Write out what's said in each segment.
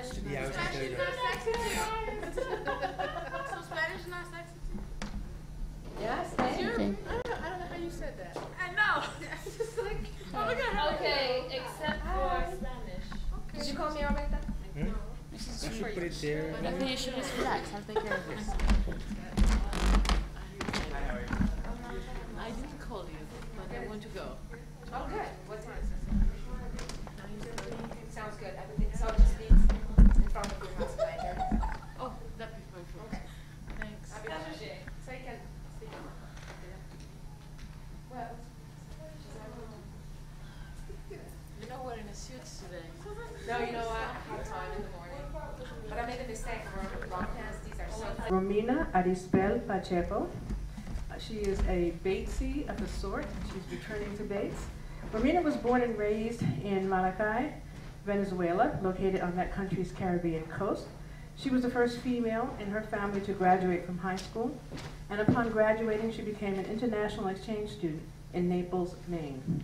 Spanish. Yeah, I was just Spanish is gonna not sexy to you? So Spanish is not sexy to you? Yes, It's thank your- you. I don't know how you said that. I know. It's just like, oh, look at her. Okay, except for Spanish. Okay. Did you call me Armenta? Hmm? This I is should for put you. it there. I think you should just relax. I'll take care of this. I didn't call you, but I want to go. Okay. What time is it? Sounds good. Everything, so it just needs in front of your house later. Oh, that'd be perfect. Okay. Thanks. So you can speak. Well, You know we're in a suit today. no, you know what? I have time in the morning. But I made a mistake for long pants. These are so Romina Arispel Pacheco. She is a Batesy of a sort. She's returning to Bates. Romina was born and raised in Maracay, Venezuela, located on that country's Caribbean coast. She was the first female in her family to graduate from high school, and upon graduating, she became an international exchange student in Naples, Maine.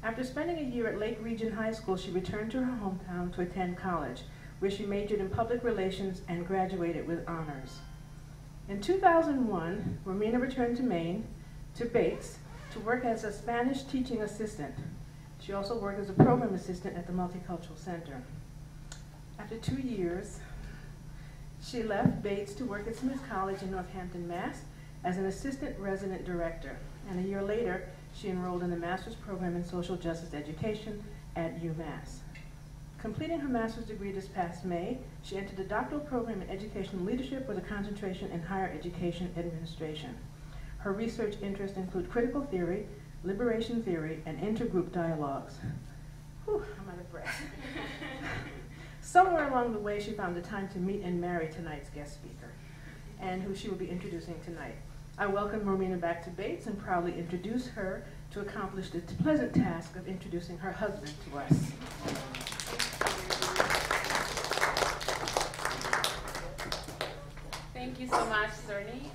After spending a year at Lake Region High School, she returned to her hometown to attend college, where she majored in public relations and graduated with honors. In 2001, Romina returned to Maine, to Bates, to work as a Spanish teaching assistant. She also worked as a program assistant at the Multicultural Center. After 2 years, she left Bates to work at Smith College in Northampton, Mass. As an assistant resident director. And a year later, she enrolled in the master's program in social justice education at UMass. Completing her master's degree this past May, she entered the doctoral program in educational leadership with a concentration in higher education administration. Her research interests include critical theory, liberation theory, and intergroup dialogues. Whew, I'm out of breath. Somewhere along the way, she found the time to meet and marry tonight's guest speaker, and who she will be introducing tonight. I welcome Romina back to Bates and proudly introduce her to accomplish the pleasant task of introducing her husband to us. Thank you so much, Zerny.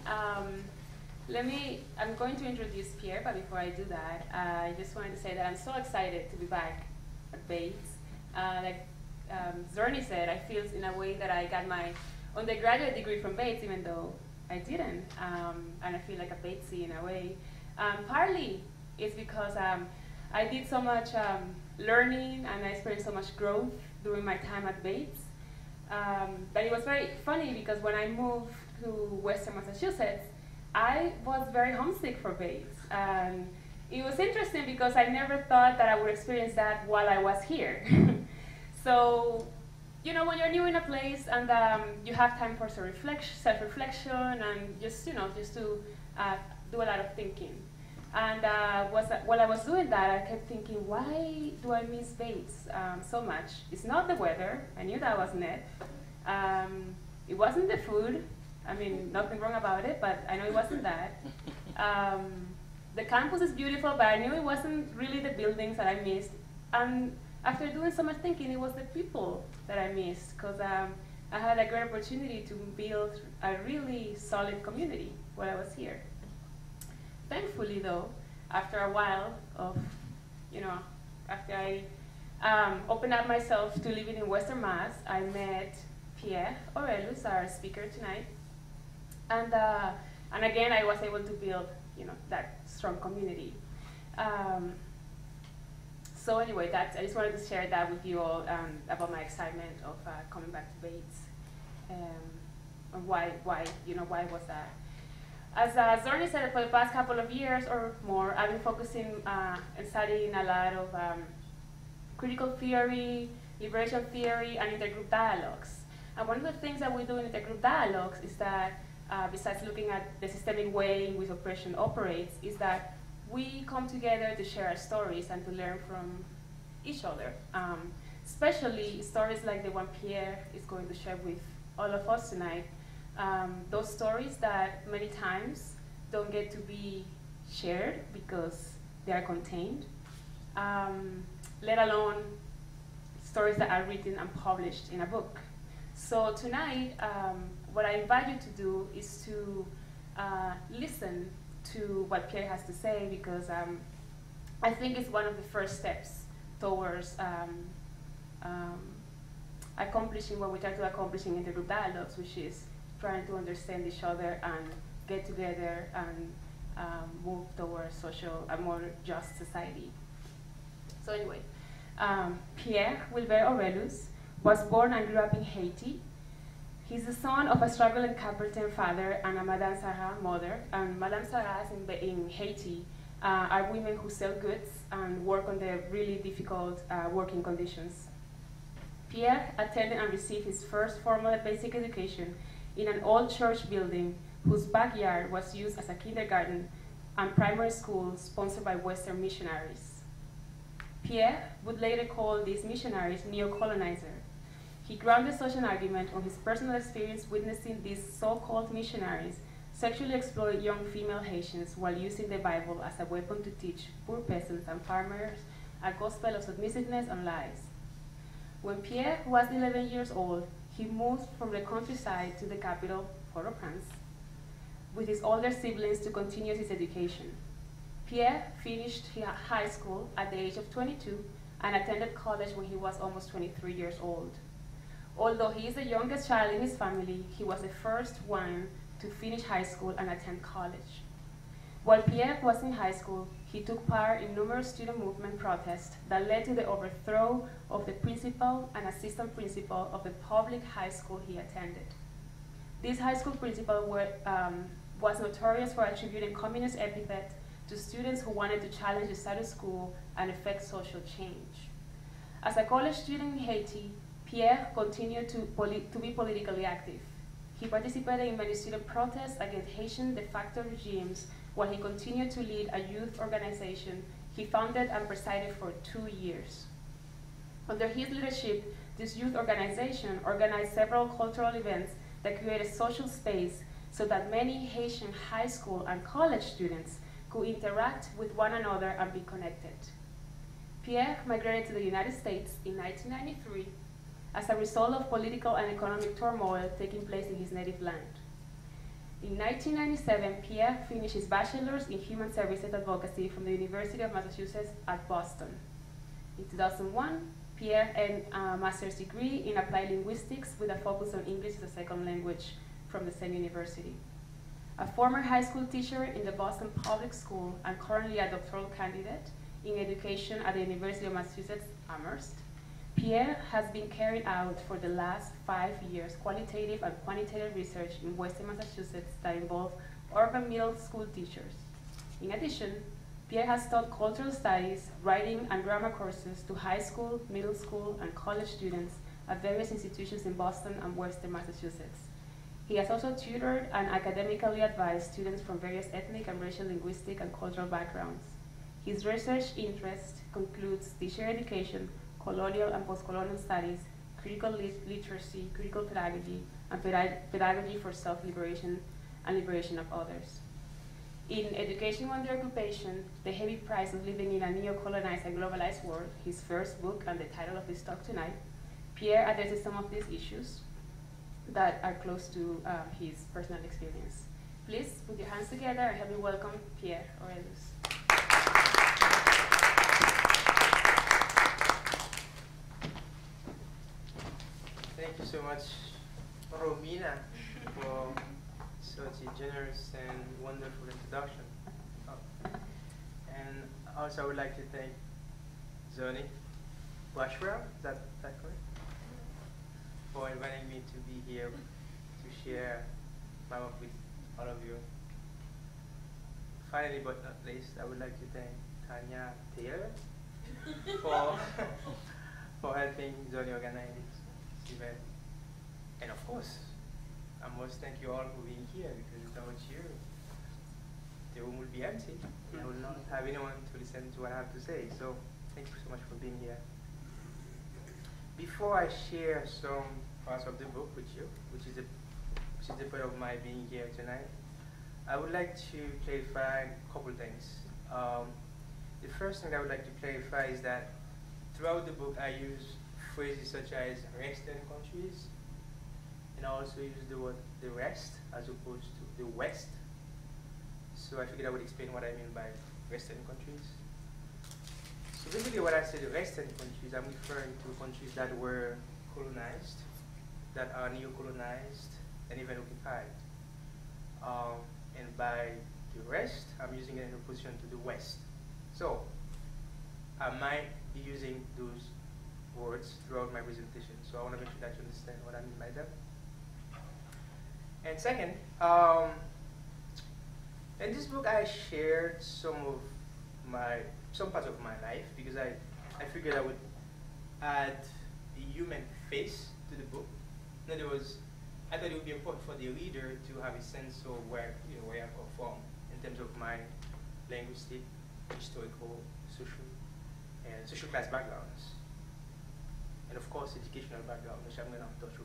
I'm going to introduce Pierre, but before I do that, I just wanted to say that I'm so excited to be back at Bates. Zerny said, I feel in a way that I got my undergraduate degree from Bates, even though I didn't, and I feel like a Batesy in a way. Partly it's because I did so much learning and I experienced so much growth during my time at Bates. But it was very funny because when I moved to Western Massachusetts, I was very homesick for Bates. And it was interesting because I never thought that I would experience that while I was here. So, you know, when you're new in a place and you have time for self-reflection and just to do a lot of thinking. And while I was doing that, I kept thinking, why do I miss Bates so much? It's not the weather. I knew that wasn't it. It wasn't the food. I mean, nothing wrong about it, but I know it wasn't that. The campus is beautiful, but I knew it wasn't really the buildings that I missed. And after doing so much thinking, it was the people that I missed, because I had a great opportunity to build a really solid community while I was here. Thankfully, though, after a while of, after I opened up myself to living in Western Mass, I met Pierre, our speaker tonight, and again, I was able to build, that strong community. So anyway, I just wanted to share that with you all about my excitement of coming back to Bates, and why was that? As Zorni said, for the past couple of years or more, I've been focusing and studying a lot of critical theory, liberation theory, and intergroup dialogues. And one of the things that we do in intergroup dialogues is that, besides looking at the systemic way in which oppression operates, is that we come together to share our stories and to learn from each other. Especially stories like the one Pierre is going to share with all of us tonight. Those stories that many times don't get to be shared because they are contained, let alone stories that are written and published in a book. So tonight, what I invite you to do is to listen to what Pierre has to say, because I think it's one of the first steps towards accomplishing what we try to accomplish in intergroup dialogues, which is trying to understand each other and get together and move towards a more just society. So anyway, Pierre Wilbert Aurelius was born and grew up in Haiti. He's the son of a struggling Caperton father and a Madame Sarah mother. And Madame Sarahs in Haiti are women who sell goods and work under really difficult working conditions. Pierre attended and received his first formal basic education in an old church building whose backyard was used as a kindergarten and primary school sponsored by Western missionaries. Pierre would later call these missionaries neo-colonizer. He grounded such an argument on his personal experience witnessing these so-called missionaries sexually exploit young female Haitians while using the Bible as a weapon to teach poor peasants and farmers a gospel of submissiveness and lies. When Pierre was 11 years old, he moved from the countryside to the capital, Port-au-Prince, with his older siblings to continue his education. Pierre finished high school at the age of 22 and attended college when he was almost 23 years old. Although he is the youngest child in his family, he was the first one to finish high school and attend college. While Pierre was in high school, he took part in numerous student movement protests that led to the overthrow of the principal and assistant principal of the public high school he attended. This high school principal was notorious for attributing communist epithets to students who wanted to challenge the status quo and effect social change. As a college student in Haiti, Pierre continued to be politically active. He participated in many student protests against Haitian de facto regimes while he continued to lead a youth organization he founded and presided for 2 years. Under his leadership, this youth organization organized several cultural events that created social space so that many Haitian high school and college students could interact with one another and be connected. Pierre migrated to the United States in 1993 as a result of political and economic turmoil taking place in his native land. In 1997, Pierre finished his bachelor's in human services advocacy from the University of Massachusetts at Boston. In 2001, Pierre earned a master's degree in applied linguistics with a focus on English as a second language from the same university. A former high school teacher in the Boston Public School and currently a doctoral candidate in education at the University of Massachusetts Amherst, Pierre has been carrying out for the last 5 years qualitative and quantitative research in Western Massachusetts that involve urban middle school teachers. In addition, Pierre has taught cultural studies, writing, and grammar courses to high school, middle school, and college students at various institutions in Boston and Western Massachusetts. He has also tutored and academically advised students from various ethnic and racial, linguistic, and cultural backgrounds. His research interest concludes teacher education, colonial and post-colonial studies, critical literacy, critical pedagogy, and pedagogy for self-liberation and liberation of others. In Education Under Occupation, The Heavy Price of Living in a Neo-Colonized and Globalized World, his first book and the title of this talk tonight, Pierre addresses some of these issues that are close to his personal experience. Please put your hands together and help me welcome Pierre Aurelius. Thank you so much, Romina, for such a generous and wonderful introduction. And also I would like to thank Zoni Bashra, is that correct? For inviting me to be here to share my work with all of you. Finally, but not least, I would like to thank Tanya Taylor for helping Zoni organize this event. And of course, I must thank you all for being here, because without you, the room would be empty. I will not have anyone to listen to what I have to say. So thank you so much for being here. Before I share some parts of the book with you, which is the point of my being here tonight, I would like to clarify a couple things. The first thing I would like to clarify is that throughout the book I use phrases such as Western countries, and I also use the word the rest as opposed to the West. So I figured I would explain what I mean by Western countries. So basically when I say the Western countries, I'm referring to countries that were colonized, that are neo-colonized, and even occupied. And by the rest, I'm using it in opposition to the West. So I might be using those words throughout my presentation. So I want to make sure that you understand what I mean by that. And second, in this book I shared some parts of my life because I figured I would add a human face to the book. In other words, I thought it would be important for the reader to have a sense of where I come from in terms of my linguistic, historical, social class backgrounds, and of course educational background, which I'm going to touch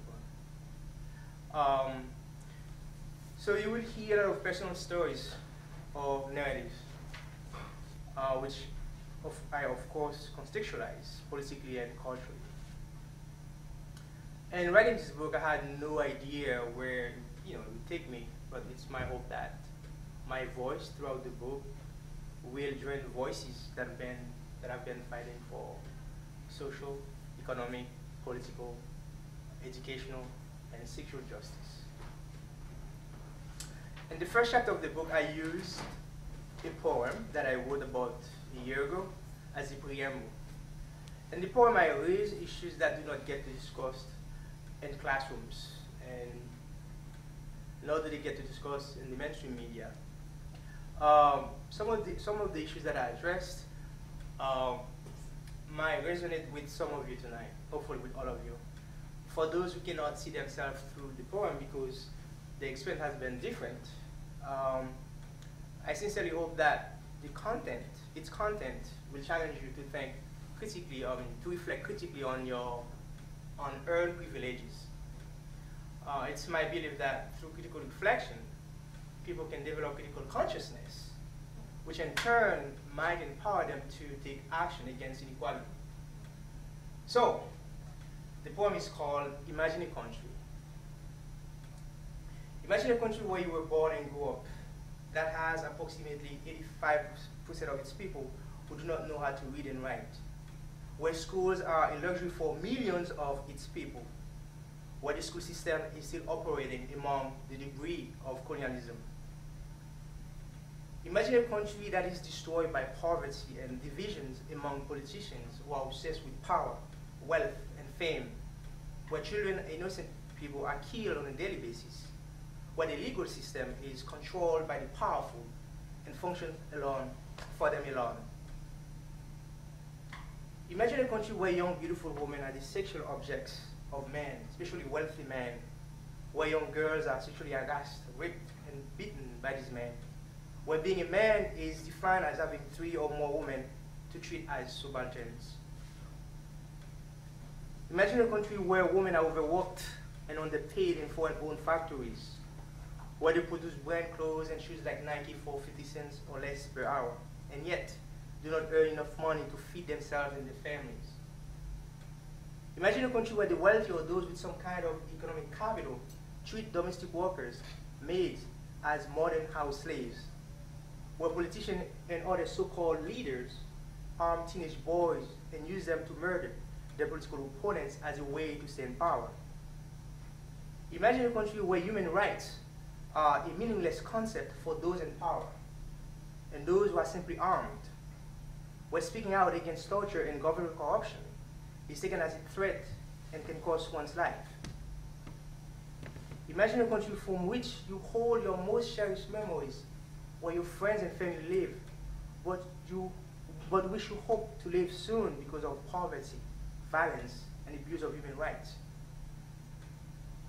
upon. So you will hear a lot of personal stories or narratives, which I of course contextualize politically and culturally. And writing this book, I had no idea where it would take me, but it's my hope that my voice throughout the book will join the voices that have been fighting for social, economic, political, educational, and sexual justice. In the first chapter of the book, I used a poem that I wrote about a year ago as a preamble. In the poem, I raise issues that do not get discussed in classrooms, and nor do they get to discuss in the mainstream media. Some of the issues that I addressed might resonate with some of you tonight, hopefully with all of you. For those who cannot see themselves through the poem because the experience has been different, I sincerely hope that its content will challenge you to think critically, to reflect critically on earned privileges. It's my belief that through critical reflection, people can develop critical consciousness, which in turn might empower them to take action against inequality. So, the poem is called Imagine a Country. Imagine a country where you were born and grew up that has approximately 85% of its people who do not know how to read and write, where schools are a luxury for millions of its people, where the school system is still operating among the debris of colonialism. Imagine a country that is destroyed by poverty and divisions among politicians who are obsessed with power, wealth, and fame, where children and innocent people are killed on a daily basis, where the legal system is controlled by the powerful and functions alone for them alone. Imagine a country where young, beautiful women are the sexual objects of men, especially wealthy men, where young girls are sexually harassed, raped, and beaten by these men, where being a man is defined as having 3 or more women to treat as subalterns. Imagine a country where women are overworked and underpaid in foreign-owned factories, where they produce brand clothes and shoes like Nike for 50 cents or less per hour, and yet do not earn enough money to feed themselves and their families. Imagine a country where the wealthy or those with some kind of economic capital treat domestic workers, maids, as modern house slaves, where politicians and other so-called leaders arm teenage boys and use them to murder their political opponents as a way to stay in power. Imagine a country where human rights are a meaningless concept for those in power and those who are simply armed, where speaking out against torture and government corruption is taken as a threat and can cost one's life. Imagine a country from which you hold your most cherished memories, where your friends and family live, but which you hope to live soon because of poverty, violence, and abuse of human rights.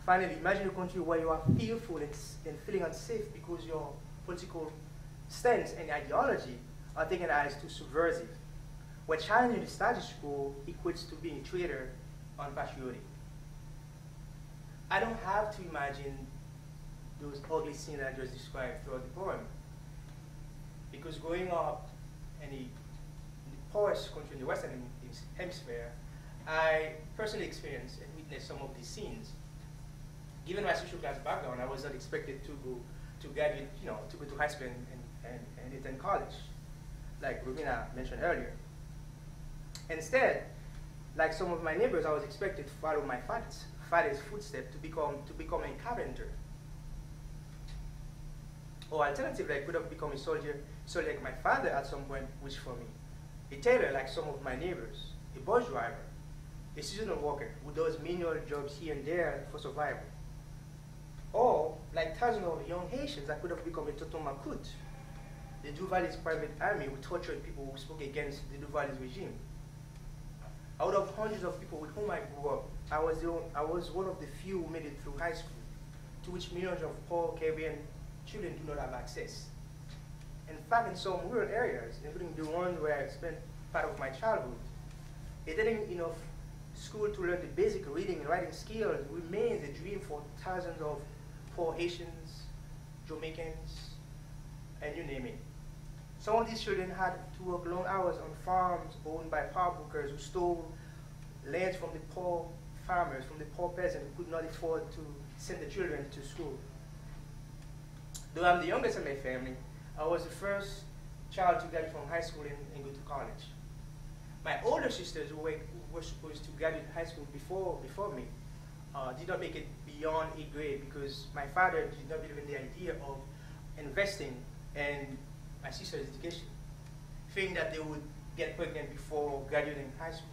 Finally, imagine a country where you are fearful and feeling unsafe because your political stance and ideology are taken as too subversive, where challenging the status quo equates to being a traitor unpatriotic. I don't have to imagine those ugly scenes I just described throughout the poem, because growing up in the poorest country in the Western Hemisphere, I personally experienced and witnessed some of these scenes. Given my social class background, I was not expected to go to graduate, to go to high school and attend college, like Romina mentioned earlier. Instead, like some of my neighbors, I was expected to follow my father's footsteps to become a carpenter. Or alternatively, I could have become a soldier like my father at some point, which for me. A tailor like some of my neighbors, a bus driver, a seasonal worker who does menial jobs here and there for survival. Or, like thousands of young Haitians, I could have become a Tonton Macoute, the Duvalist private army who tortured people who spoke against the Duvalist regime. Out of hundreds of people with whom I grew up, I was one of the few who made it through high school, to which millions of poor Caribbean children do not have access. In fact, in some rural areas, including the ones where I spent part of my childhood, attending enough school to learn the basic reading and writing skills remains a dream for thousands of poor Haitians, Jamaicans, and you name it. Some of these children had to work long hours on farms owned by power brokers who stole lands from the poor farmers, from the poor peasants who could not afford to send the children to school. Though I'm the youngest in my family, I was the first child to graduate from high school and go to college. My older sisters who were supposed to graduate high school before me did not make it beyond 8th grade because my father did not believe in the idea of investing in my sister's education, fearing that they would get pregnant before graduating high school.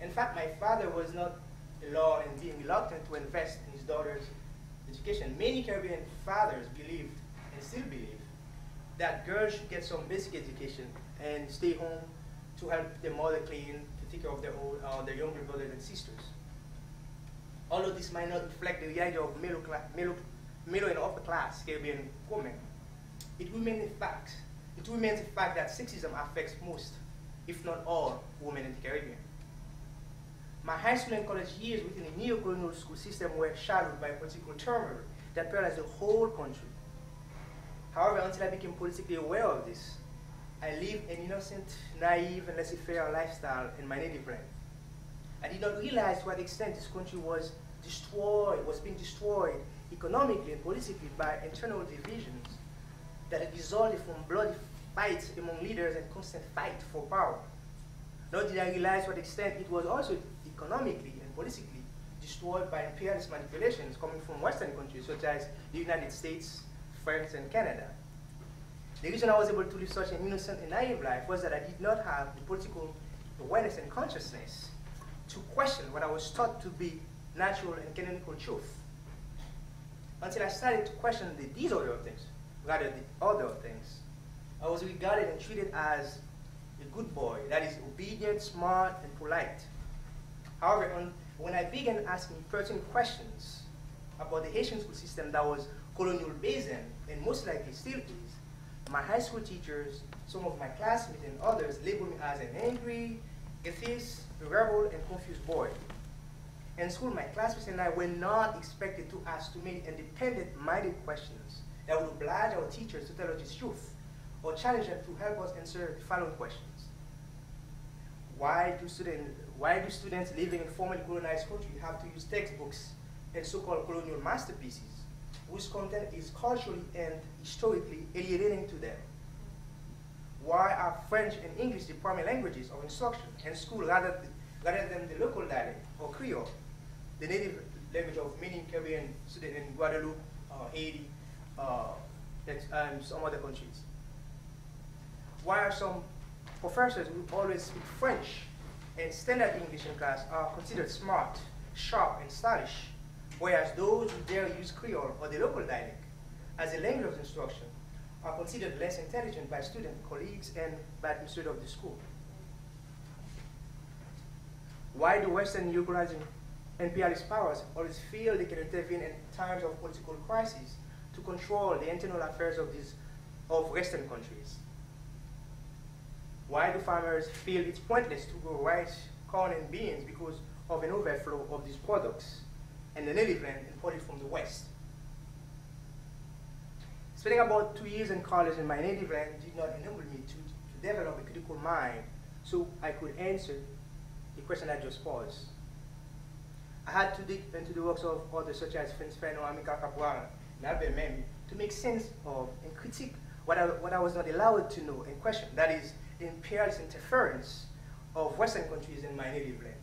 In fact, my father was not alone in being reluctant to invest in his daughter's education. Many Caribbean fathers believed, and still believe, that girls should get some basic education and stay home to help their mother clean, to take care of their younger brothers and sisters. Although this might not reflect the reality of middle and upper class Caribbean women, it remains a fact that sexism affects most, if not all, women in the Caribbean. My high school and college years within a neo-colonial school system were shadowed by political turmoil that paralyzed the whole country. However, until I became politically aware of this, I lived an innocent, naive, and laissez-faire lifestyle in my native land. I did not realize to what extent this country was being destroyed economically and politically by internal divisions that had resulted from bloody fights among leaders and constant fight for power. Nor did I realize to what extent it was also economically and politically destroyed by imperialist manipulations coming from Western countries such as the United States, France, and Canada. The reason I was able to live such an innocent and naive life was that I did not have the political awareness and consciousness to question what I was taught to be natural and canonical truth. Until I started to question these other things, rather the other things, I was regarded and treated as a good boy, that is obedient, smart, and polite. However, when I began asking pertinent questions about the Haitian school system that was colonial based and most likely still is, my high school teachers, some of my classmates, and others labeled me as an angry, atheist, a rebel, and confused boy. In school, my classmates and I were not expected to ask too many independent-minded questions that would oblige our teachers to tell us the truth, or challenge them to help us answer the following questions. Why do students living in formerly colonized countries have to use textbooks and so-called colonial masterpieces, whose content is culturally and historically alienating to them? Why are French and English the primary languages of instruction in school rather than the local dialect or Creole, the native language of many Caribbean students in Guadeloupe, Haiti, and some other countries? Why are some professors who always speak French and standard English in class are considered smart, sharp, and stylish, whereas those who dare use Creole or the local dialect as a language of instruction are considered less intelligent by student colleagues and by the administrator of the school? Why do Western neo-colonizing imperialist powers always feel they can intervene in times of political crisis to control the internal affairs of Western countries? Why do farmers feel it's pointless to grow rice, corn, and beans because of an overflow of these products in the native land imported from the West? Spending about 2 years in college in my native land did not enable me to develop a critical mind so I could answer the question I just posed. I had to dig into the works of authors such as Frantz Fanon, Amilcar Cabral, and Albert Memmi to make sense of and critique what I was not allowed to know and question, that is, the imperialist interference of Western countries in my native land.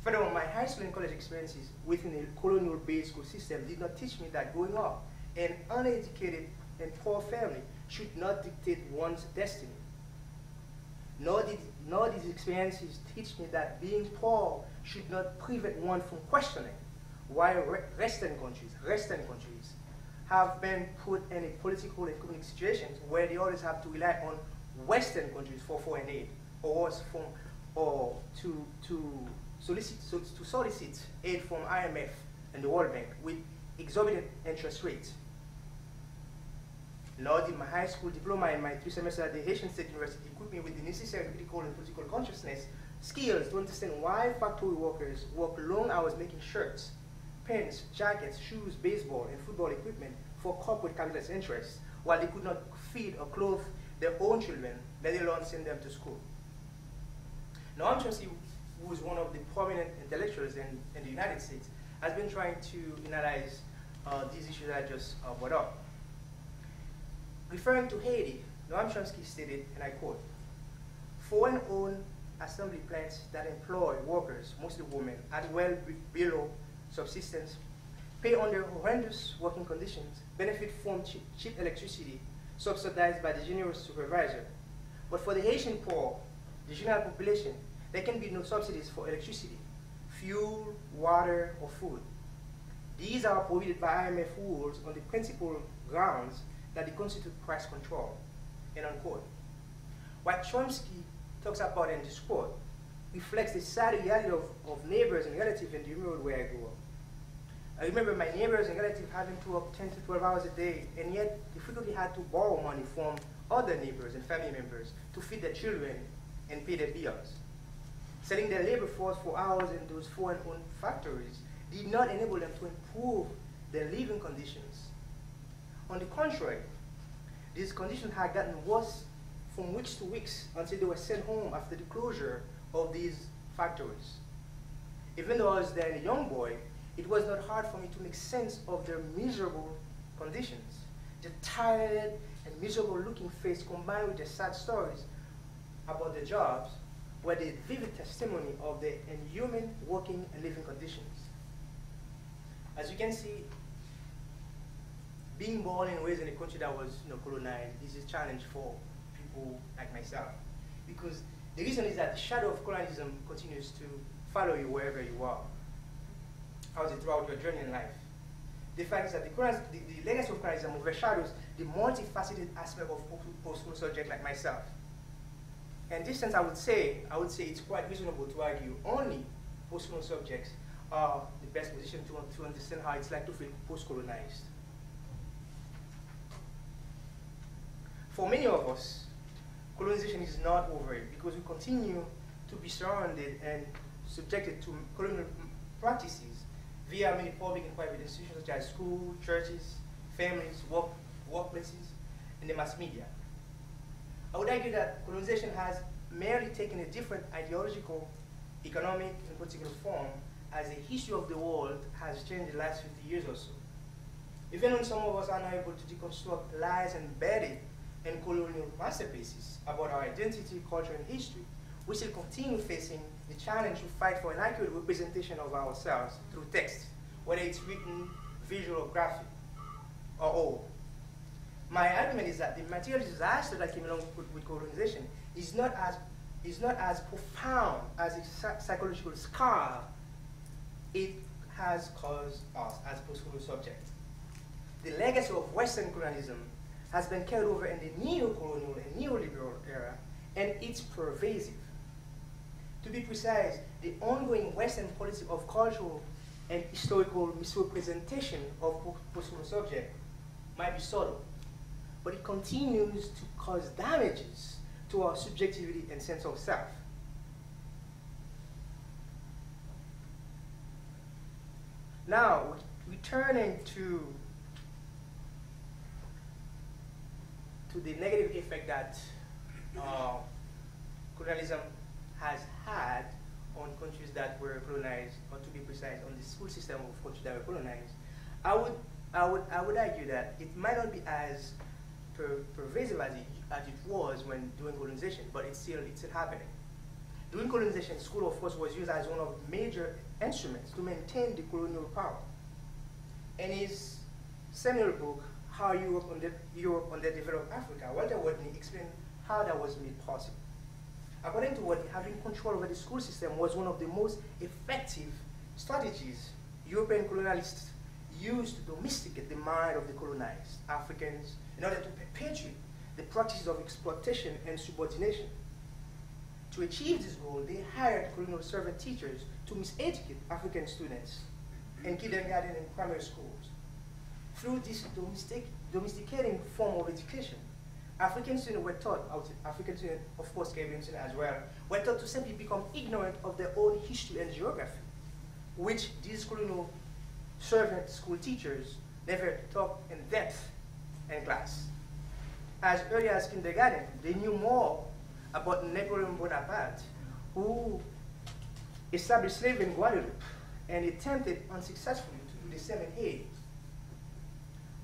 Furthermore, my high school and college experiences within a colonial-based school system did not teach me that growing up an uneducated and poor family should not dictate one's destiny. Nor did these experiences teach me that being poor should not prevent one from questioning why Western countries have been put in a political and economic situations where they always have to rely on Western countries for foreign aid, or to solicit aid from IMF and the World Bank with exorbitant interest rates. Nor did my high school diploma and my 3 semesters at the Haitian State University equip me with the necessary critical and political consciousness skills to understand why factory workers work long hours making shirts, pens, jackets, shoes, baseball, and football equipment for corporate capitalist interests, while they could not feed or clothe their own children, let alone send them to school. Noam Chomsky, who is one of the prominent intellectuals in the United States, has been trying to analyze these issues that I just brought up. Referring to Haiti, Noam Chomsky stated, and I quote, "Foreign-owned assembly plants that employ workers, mostly women, at well below subsistence, pay under horrendous working conditions, benefit from cheap electricity subsidized by the generous supervisor. But for the Haitian poor, the general population, there can be no subsidies for electricity, fuel, water, or food. These are prohibited by IMF rules on the principal grounds that they constitute price control," end unquote. What Chomsky talks about in this quote reflects the sad reality of neighbors and relatives in the neighborhood where I grew up. I remember my neighbors and relatives having to work 10 to 12 hours a day, and yet they frequently had to borrow money from other neighbors and family members to feed their children and pay their bills. Selling their labor force for hours in those foreign-owned factories did not enable them to improve their living conditions. On the contrary, these conditions had gotten worse from weeks to weeks until they were sent home after the closure of these factories. Even though I was then a young boy, it was not hard for me to make sense of their miserable conditions. The tired and miserable looking face combined with the sad stories about their jobs were the vivid testimony of their inhuman working and living conditions. As you can see, being born and raised in a country that was colonized is a challenge for people like myself. Because the reason is that the shadow of colonialism continues to follow you wherever you are. How is it throughout your journey in life? The fact is that the legacy of colonialism overshadows the multifaceted aspect of post-colonial subjects like myself. In this sense, I would say it's quite reasonable to argue only post-colonial subjects are the best position to understand how it's like to feel post-colonized. For many of us, colonization is not over because we continue to be surrounded and subjected to colonial practices via many public and private institutions such as schools, churches, families, workplaces, and the mass media. I would argue that colonization has merely taken a different ideological, economic, and political form as the history of the world has changed in the last 50 years or so. Even when some of us are not able to deconstruct lies embedded in colonial masterpieces about our identity, culture, and history, we still continue facing the challenge to fight for an accurate representation of ourselves through text, whether it's written, visual, or graphic, or all. My argument is that the material disaster that came along with colonization is not as profound as a psychological scar it has caused us as post-colonial subjects. The legacy of Western colonialism has been carried over in the neo-colonial and neoliberal era, and it's pervasive. To be precise, the ongoing Western policy of cultural and historical misrepresentation of post-colonial subject might be subtle, but it continues to cause damages to our subjectivity and sense of self. Now, returning to the negative effect that colonialism has had on countries that were colonized, or to be precise, on the school system of countries that were colonized, I would argue that it might not be as pervasive as it was when doing colonization, but it's still happening. During colonization, school, of course, was used as one of the major instruments to maintain the colonial power. In his seminal book, How Europe Underdeveloped Africa, Walter Watney explained how that was made possible. According to Watney, having control over the school system was one of the most effective strategies European colonialists used to domesticate the mind of the colonized Africans in order to perpetuate the practices of exploitation and subordination. To achieve this goal, they hired colonial servant teachers to miseducate African students in kindergarten and primary schools. Through this domesticating form of education, African students were taught, African students, of course, Caribbean students as well, were taught to simply become ignorant of their own history and geography, which these colonial servant school teachers never taught in depth in class. As early as kindergarten, they knew more about Napoleon Bonaparte, who established slavery in Guadeloupe and attempted unsuccessfully to do the same in Haiti.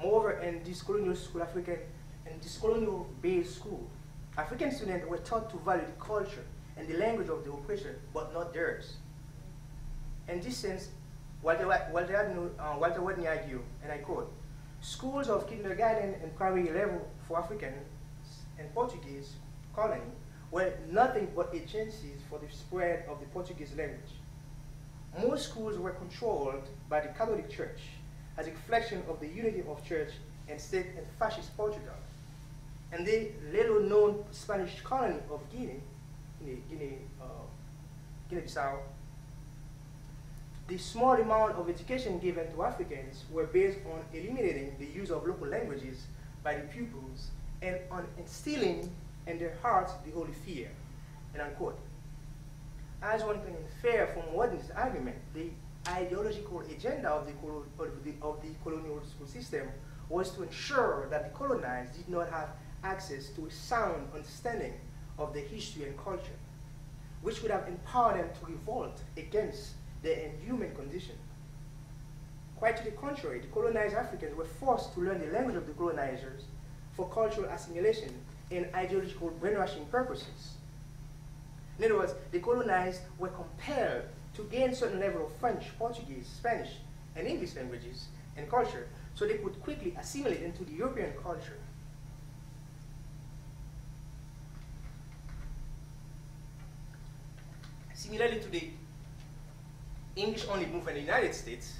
Moreover, in this colonial school, this colonial-based school, African students were taught to value the culture and the language of the oppressor, but not theirs. In this sense, Walter Watney argued, and I quote, schools of kindergarten and primary level for Africans and Portuguese colony were nothing but agencies for the spread of the Portuguese language. Most schools were controlled by the Catholic Church as a reflection of the unity of church and state in fascist Portugal. And the little-known Spanish colony of Guinea-Bissau, the small amount of education given to Africans were based on eliminating the use of local languages by the pupils and on instilling in their hearts the holy fear, and unquote. As one can infer from Watney's argument, the ideological agenda of the colonial school system was to ensure that the colonized did not have access to a sound understanding of their history and culture, which would have empowered them to revolt against their inhuman condition. Quite to the contrary, the colonized Africans were forced to learn the language of the colonizers for cultural assimilation and ideological brainwashing purposes. In other words, the colonized were compelled to gain certain level of French, Portuguese, Spanish, and English languages and culture so they could quickly assimilate into the European culture. Similarly to the English-only movement in the United States,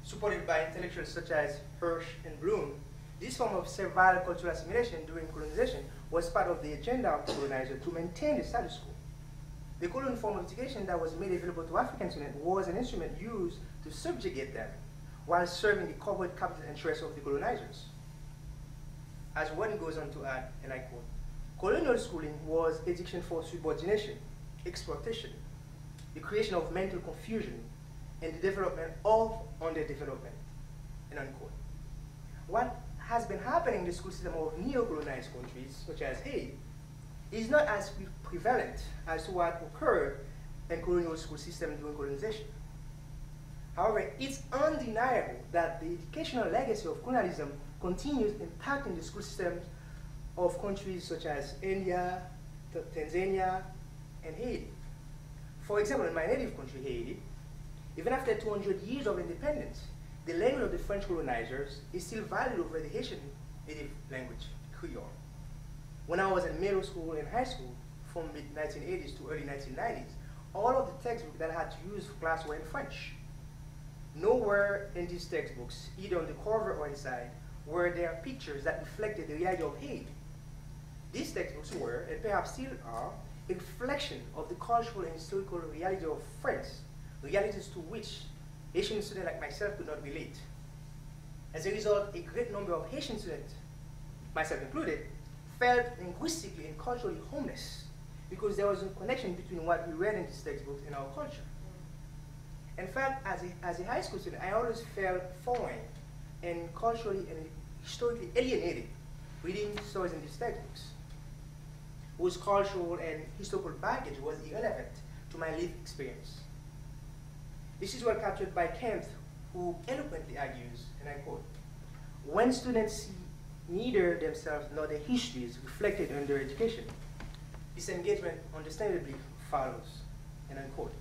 supported by intellectuals such as Hirsch and Bloom, this form of servile cultural assimilation during colonization was part of the agenda of the colonizer to maintain the status quo. The colonial form of education that was made available to African students was an instrument used to subjugate them while serving the corporate capital interests of the colonizers. As one goes on to add, and I quote, colonial schooling was education for subordination, exploitation, the creation of mental confusion, and the development of underdevelopment, and unquote. What has been happening in the school system of neo-colonized countries, such as Haiti, is not as prevalent as to what occurred in colonial school system during colonization. However, it's undeniable that the educational legacy of colonialism continues impacting the school systems of countries such as India, Tanzania, and Haiti. For example, in my native country, Haiti, even after 200 years of independence, the language of the French colonizers is still valued over the Haitian native language, Creole. When I was in middle school and high school, from mid-1980s to early 1990s, all of the textbooks that I had to use for class were in French. Nowhere in these textbooks, either on the cover or inside, were there pictures that reflected the reality of Haiti. These textbooks were, and perhaps still are, a reflection of the cultural and historical reality of France, realities to which Haitian students like myself could not relate. As a result, a great number of Haitian students, myself included, felt linguistically and culturally homeless because there was a connection between what we read in these textbooks and our culture. In fact, as a high school student, I always felt foreign and culturally and historically alienated reading stories in these textbooks, whose cultural and historical baggage was irrelevant to my lived experience. This is well captured by Kent, who eloquently argues, and I quote, when students see neither themselves nor their histories reflected in their education, this engagement understandably follows, and unquote.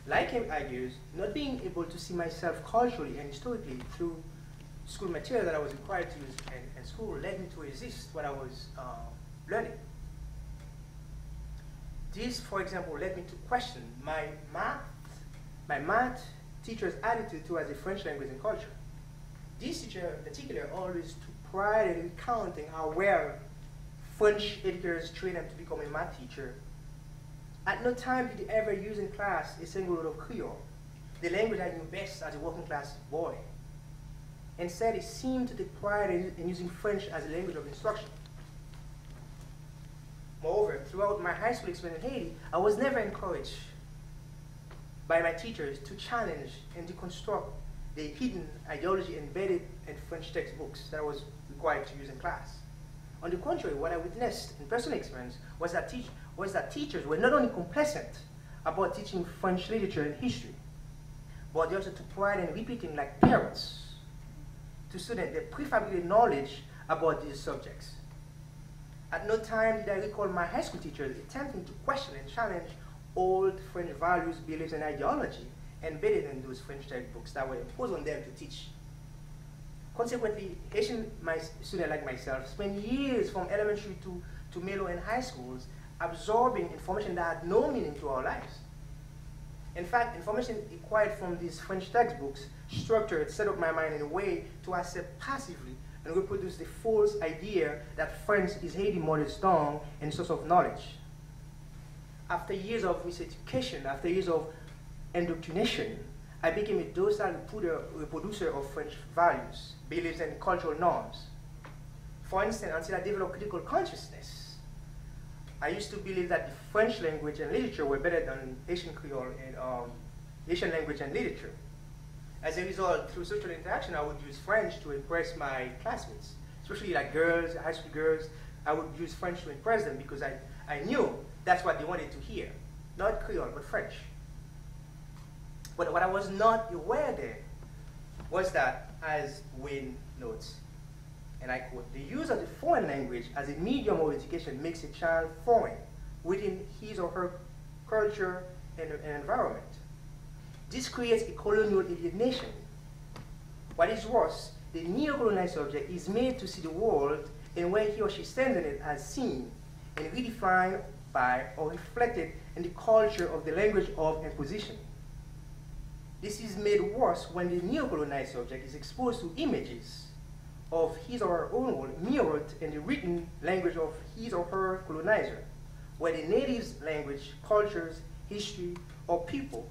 Like him argues, not being able to see myself culturally and historically through school material that I was required to use in school led me to resist what I was learning. This, for example, led me to question my math teacher's attitude towards the French language and culture. This teacher in particular always took pride in recounting how well French educators trained them to become a math teacher. At no time did he ever use in class a single word of Creole, the language I knew best as a working class boy. Instead, he seemed to take pride in using French as a language of instruction. Moreover, throughout my high school experience in Haiti, I was never encouraged by my teachers to challenge and deconstruct the hidden ideology embedded in French textbooks that I was required to use in class. On the contrary, what I witnessed in personal experience was that teachers were not only complacent about teaching French literature and history, but they also took pride in repeating like parrots to students their prefabricated knowledge about these subjects. At no time did I recall my high school teachers attempting to question and challenge old French values, beliefs, and ideology embedded in those French textbooks that were imposed on them to teach. Consequently, Haitian students like myself spent years from elementary to middle and high schools absorbing information that had no meaning to our lives. In fact, information acquired from these French textbooks structured, set up my mind in a way to accept passively and reproduce the false idea that French is Haiti's mother tongue and source of knowledge. After years of miseducation, after years of indoctrination, I became a docile reproducer of French values, beliefs, and cultural norms. For instance, until I developed critical consciousness, I used to believe that the French language and literature were better than Haitian Creole and Haitian language and literature. As a result, through social interaction, I would use French to impress my classmates, especially like girls, high school girls. I would use French to impress them because I knew that's what they wanted to hear. Not Creole, but French. But what I was not aware then was that, as Wayne notes, and I quote, the use of the foreign language as a medium of education makes a child foreign within his or her culture and environment. This creates a colonial alienation. What is worse, the neo-colonized subject is made to see the world and where he or she stands in it as seen and redefined by or reflected in the culture of the language of imposition. This is made worse when the neo-colonized subject is exposed to images of his or her own world mirrored in the written language of his or her colonizer, where the native's language, cultures, history, or people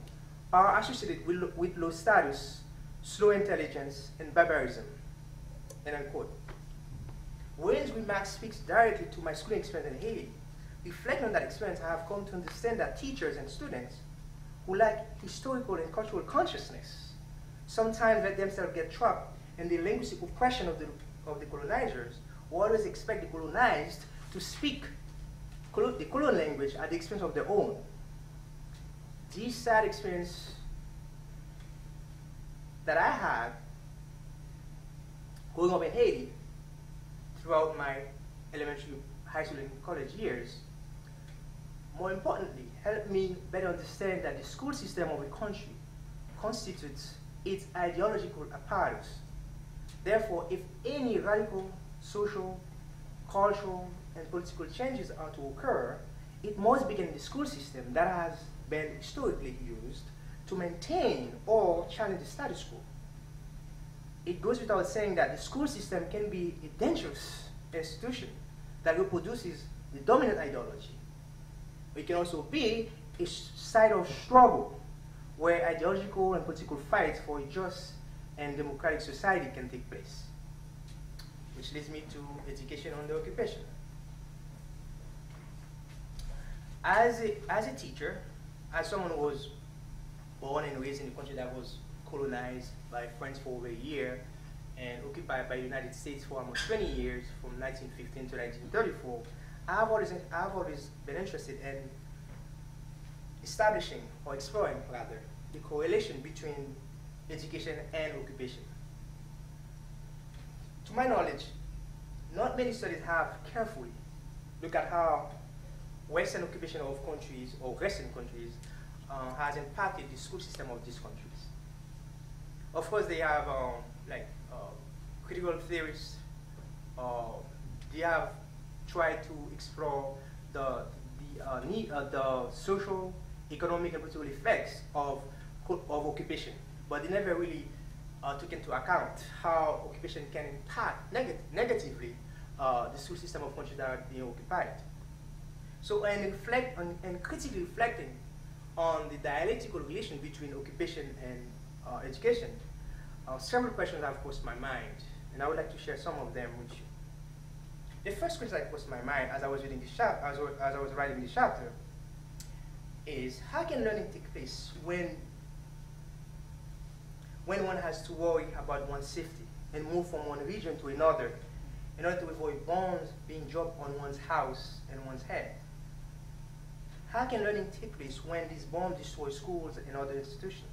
are associated with low status, slow intelligence, and barbarism, end unquote. Wayne's remark speaks directly to my schooling experience in Haiti. Reflecting on that experience, I have come to understand that teachers and students who lack historical and cultural consciousness sometimes let themselves get trapped in the linguistic oppression of the colonizers, who always expect the colonized to speak the colonial language at the expense of their own. This sad experience that I had growing up in Haiti throughout my elementary, high school, and college years, more importantly, helped me better understand that the school system of a country constitutes its ideological apparatus. Therefore, if any radical social, cultural, and political changes are to occur, it must begin in the school system that has been historically used to maintain or challenge the status quo. It goes without saying that the school system can be a dangerous institution that reproduces the dominant ideology. It can also be a site of struggle where ideological and political fights for a just and democratic society can take place. Which leads me to education under occupation. As a teacher, as someone who was born and raised in a country that was colonized by France for over a year and occupied by the United States for almost 20 years, from 1915 to 1934, I've always been interested in establishing, or exploring rather, the correlation between education and occupation. To my knowledge, not many studies have carefully looked at how Western occupation of countries or Western countries has impacted the school system of these countries. Of course, they have critical theorists. They have tried to explore the social, economic, and political effects of occupation, but they never really took into account how occupation can impact negatively the school system of countries that are being occupied. So, and critically reflecting on the dialectical relation between occupation and education, several questions have crossed my mind, and I would like to share some of them with you. The first question that crossed my mind as I was reading as I was writing this chapter is, how can learning take place when one has to worry about one's safety and move from one region to another in order to avoid bombs being dropped on one's house and one's head? How can learning take place when these bombs destroy schools and other institutions?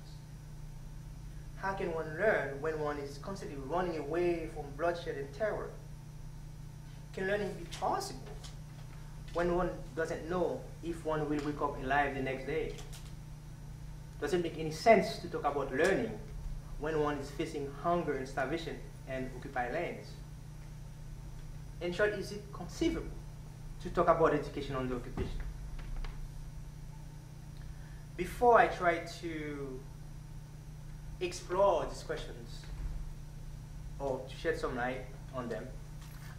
How can one learn when one is constantly running away from bloodshed and terror? Can learning be possible when one doesn't know if one will wake up alive the next day? Does it make any sense to talk about learning when one is facing hunger and starvation and occupied lands? In short, is it conceivable to talk about education under occupation? Before I try to explore these questions or to shed some light on them,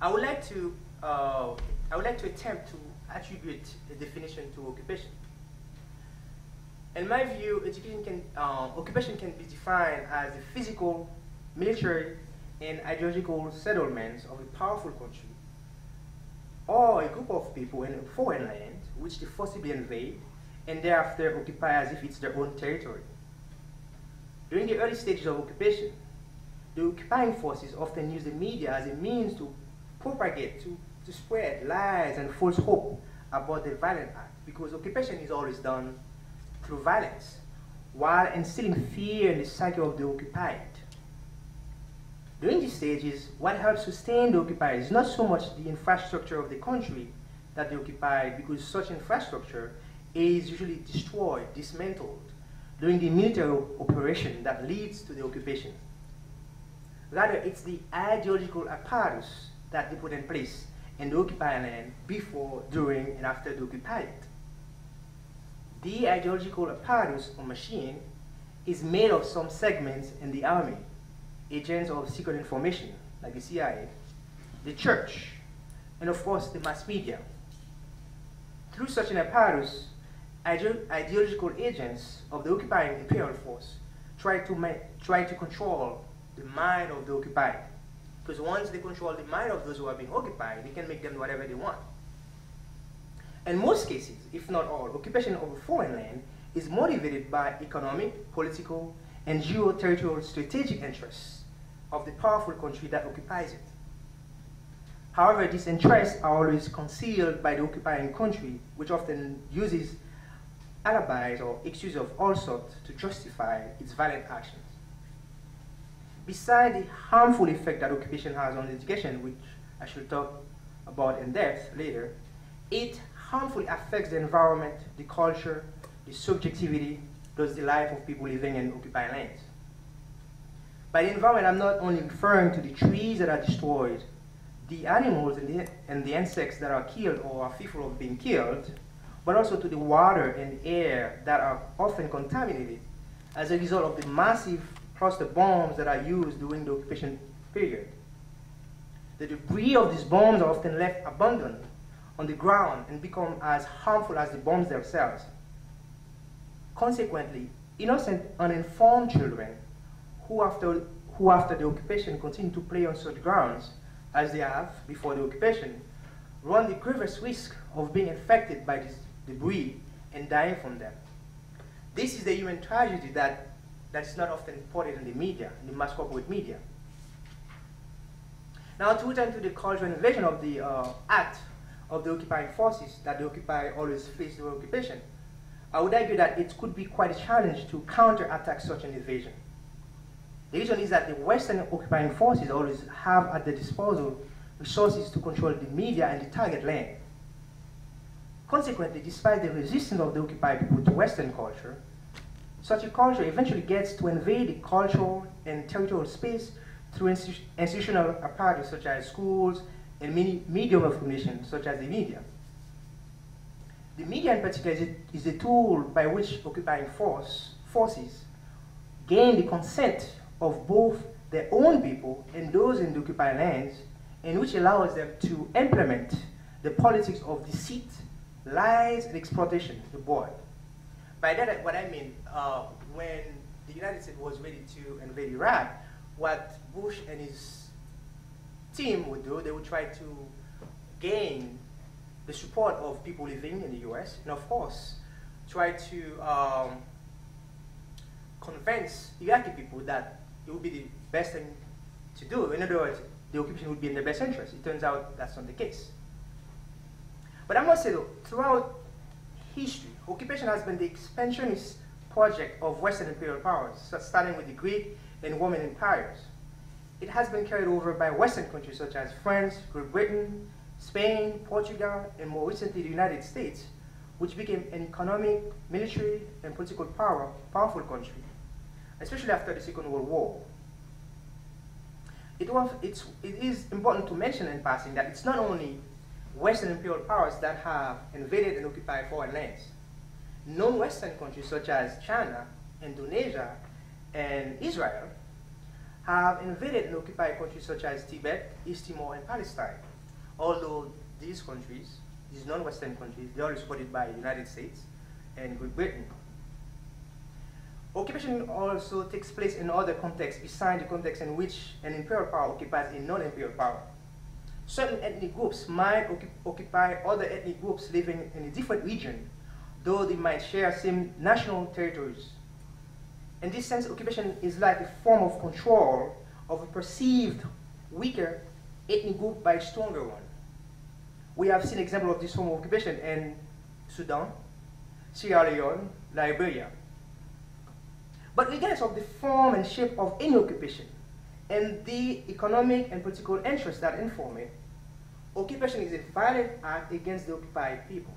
I would like to attempt to attribute a definition to occupation. In my view, occupation can be defined as the physical, military, and ideological settlements of a powerful country or a group of people in a foreign land which they forcibly invade and thereafter occupy as if it's their own territory. During the early stages of occupation, the occupying forces often use the media as a means to propagate, to spread lies and false hope about the violent act, because occupation is always done through violence, while instilling fear in the psyche of the occupied. During these stages, what helps sustain the occupied is not so much the infrastructure of the country that they occupy, because such infrastructure is usually destroyed, dismantled, during the military operation that leads to the occupation. Rather, it's the ideological apparatus that they put in place in the occupied land before, during, and after they occupy it. The ideological apparatus or machine is made of some segments in the army, agents of secret information like the CIA, the church, and of course the mass media. Through such an apparatus, ideological agents of the occupying imperial force try to control the mind of the occupied. Because once they control the mind of those who are being occupied, they can make them whatever they want. In most cases, if not all, occupation of a foreign land is motivated by economic, political, and geo-territorial strategic interests of the powerful country that occupies it. However, these interests are always concealed by the occupying country, which often uses alibis or excuses of all sorts to justify its violent actions. Besides the harmful effect that occupation has on education, which I shall talk about in depth later, it harmfully affects the environment, the culture, the subjectivity, thus the life of people living in occupied lands. By the environment, I'm not only referring to the trees that are destroyed, the animals and the insects that are killed or are fearful of being killed, but also to the water and air that are often contaminated as a result of the massive cluster bombs that are used during the occupation period. The debris of these bombs are often left abandoned on the ground and become as harmful as the bombs themselves. Consequently, innocent, uninformed children who after the occupation continue to play on such grounds as they have before the occupation run the grievous risk of being infected by this debris and dying from them. This is the human tragedy that's not often reported in the media, in the mass corporate media. Now, to return to the cultural invasion of the act of the occupying forces that the occupier always face during occupation, I would argue that it could be quite a challenge to counterattack such an invasion. The reason is that the Western occupying forces always have at their disposal resources to control the media and the target land. Consequently, despite the resistance of the occupied people to Western culture, such a culture eventually gets to invade the cultural and territorial space through institutional apparatus such as schools and medium of communication such as the media. The media in particular is a tool by which occupying forces gain the consent of both their own people and those in the occupied lands, and which allows them to implement the politics of deceit, lies, and exploitation abroad. By that, what I mean, when the United States was ready to invade Iraq, what Bush and his team would do, they would try to gain the support of people living in the US, and of course, try to convince Iraqi people that it would be the best thing to do. In other words, the occupation would be in their best interest. It turns out that's not the case. But I must say though, throughout history, occupation has been the expansionist project of Western imperial powers, starting with the Greek and Roman empires. It has been carried over by Western countries such as France, Great Britain, Spain, Portugal, and more recently the United States, which became an economic, military, and political powerful country, especially after the Second World War. It is important to mention in passing that it's not only Western imperial powers that have invaded and occupied foreign lands. Non-Western countries such as China, Indonesia, and Israel have invaded and occupied countries such as Tibet, East Timor, and Palestine. Although these countries, these non-Western countries, they are supported by the United States and Great Britain. Occupation also takes place in other contexts besides the context in which an imperial power occupies a non-imperial power. Certain ethnic groups might occupy other ethnic groups living in a different region, though they might share same national territories. In this sense, occupation is like a form of control of a perceived weaker ethnic group by a stronger one. We have seen examples of this form of occupation in Sudan, Sierra Leone, Liberia. But regardless of the form and shape of any occupation and the economic and political interests that inform it, occupation is a violent act against the occupied people.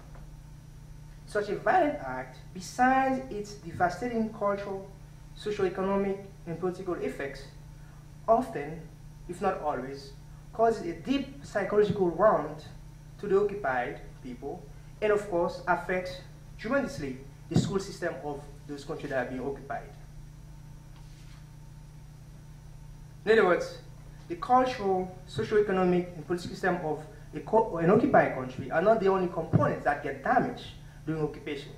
Such a violent act, besides its devastating cultural, socio-economic, and political effects, often, if not always, causes a deep psychological wound to the occupied people, and of course affects tremendously the school system of those countries that are being occupied. In other words, the cultural, socio-economic, and political system of an occupied country are not the only components that get damaged during occupation.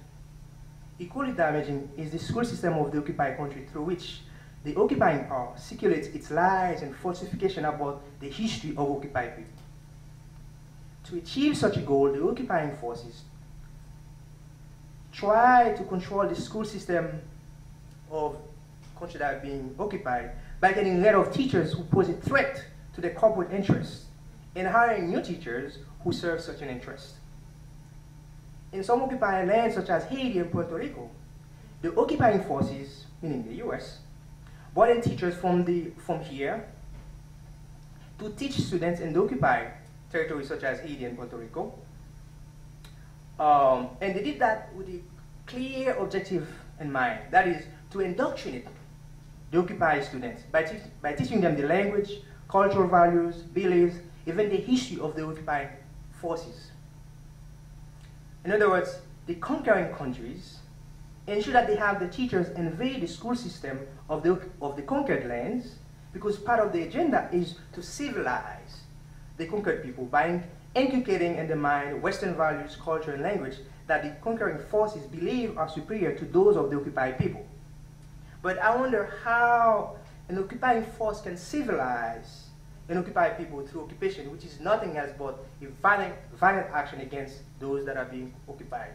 Equally damaging is the school system of the occupied country, through which the occupying power circulates its lies and falsification about the history of occupied people. To achieve such a goal, the occupying forces try to control the school system of countries that are being occupied by getting rid of teachers who pose a threat to their corporate interests and hiring new teachers who serve such an interest. In some occupied lands such as Haiti and Puerto Rico, the occupying forces, meaning the US, brought in teachers from here to teach students in the occupied territories such as Haiti and Puerto Rico. And they did that with a clear objective in mind, that is to indoctrinate the occupied students by teaching them the language, cultural values, beliefs, even the history of the occupied forces. In other words, the conquering countries ensure that they have the teachers invade the school system of the conquered lands, because part of the agenda is to civilize the conquered people by inculcating in the mind Western values, culture, and language that the conquering forces believe are superior to those of the occupied people. But I wonder how an occupying force can civilize an occupied people through occupation, which is nothing else but a violent action against those that are being occupied.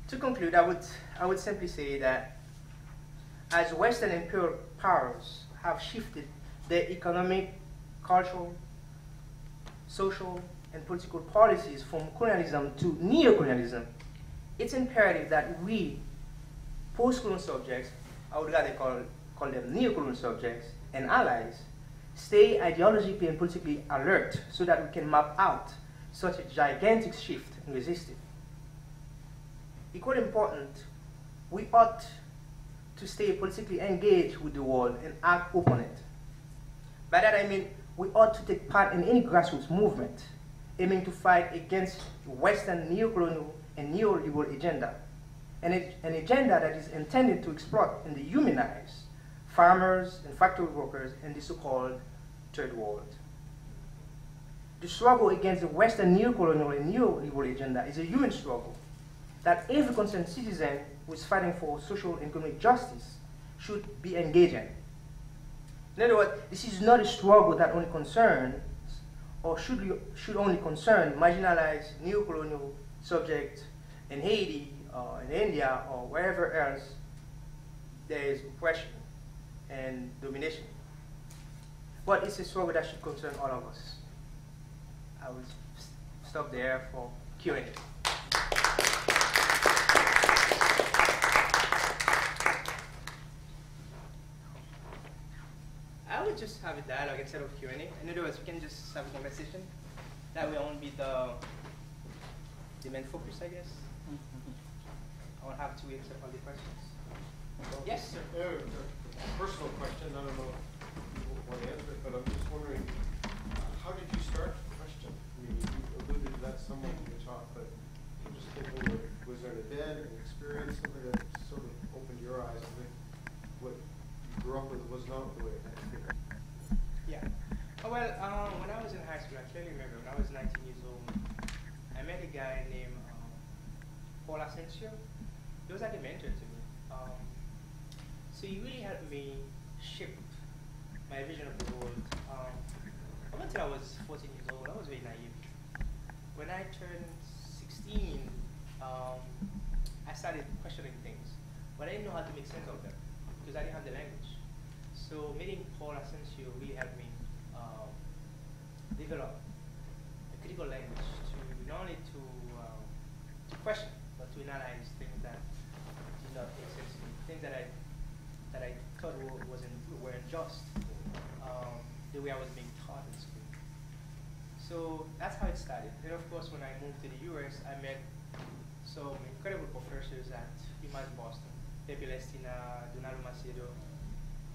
To conclude, I would simply say that as Western imperial powers have shifted their economic, cultural, social, and political policies from colonialism to neo-colonialism, it's imperative that we, post-colonial subjects, I would rather call them neo-colonial subjects, and allies, stay ideologically and politically alert so that we can map out such a gigantic shift and resist it. Equally important, we ought to stay politically engaged with the world and act upon it. By that I mean we ought to take part in any grassroots movement aiming to fight against Western neocolonial and neoliberal agenda, an agenda that is intended to exploit and dehumanize farmers and factory workers in the so-called Third World. The struggle against the Western neocolonial and neoliberal agenda is a human struggle that every concerned citizen who is fighting for social and economic justice should be engaged in. In other words, this is not a struggle that only concerns or should only concern marginalized neocolonial subjects in Haiti or in India or wherever else there is oppression and domination. But it's a struggle that should concern all of us. I will stop there for Q&A. I would just have a dialogue instead of Q&A. In other words, we can just have a conversation. That will only be the main focus, I guess. I won't have to answer all the questions. Yes, sir. Personal question. I don't know if you want to answer it, but I'm just wondering, how did you start the question? I mean, you alluded to that somewhat in your talk, but I'm just thinking, was there an event, an experience, something that sort of opened your eyes? I think what you grew up with was not the way it had to be. Yeah. Oh, well, when I was in high school, I clearly remember when I was 19 years old, I met a guy named Paul Asensio. He was like a mentor to me. So he really helped me shape my vision of the world. Up until I was 14 years old, I was very naive. When I turned 16, I started questioning things, but I didn't know how to make sense of them because I didn't have the language. So meeting Paul Asensio really helped me develop a critical language to not only to question, but to analyze things that did not make sense to me, things that I thought weren't just the way I was being taught in school. So that's how it started. And of course, when I moved to the US, I met some incredible professors at UMass Boston, Pepe Lestina, Donaldo Macedo,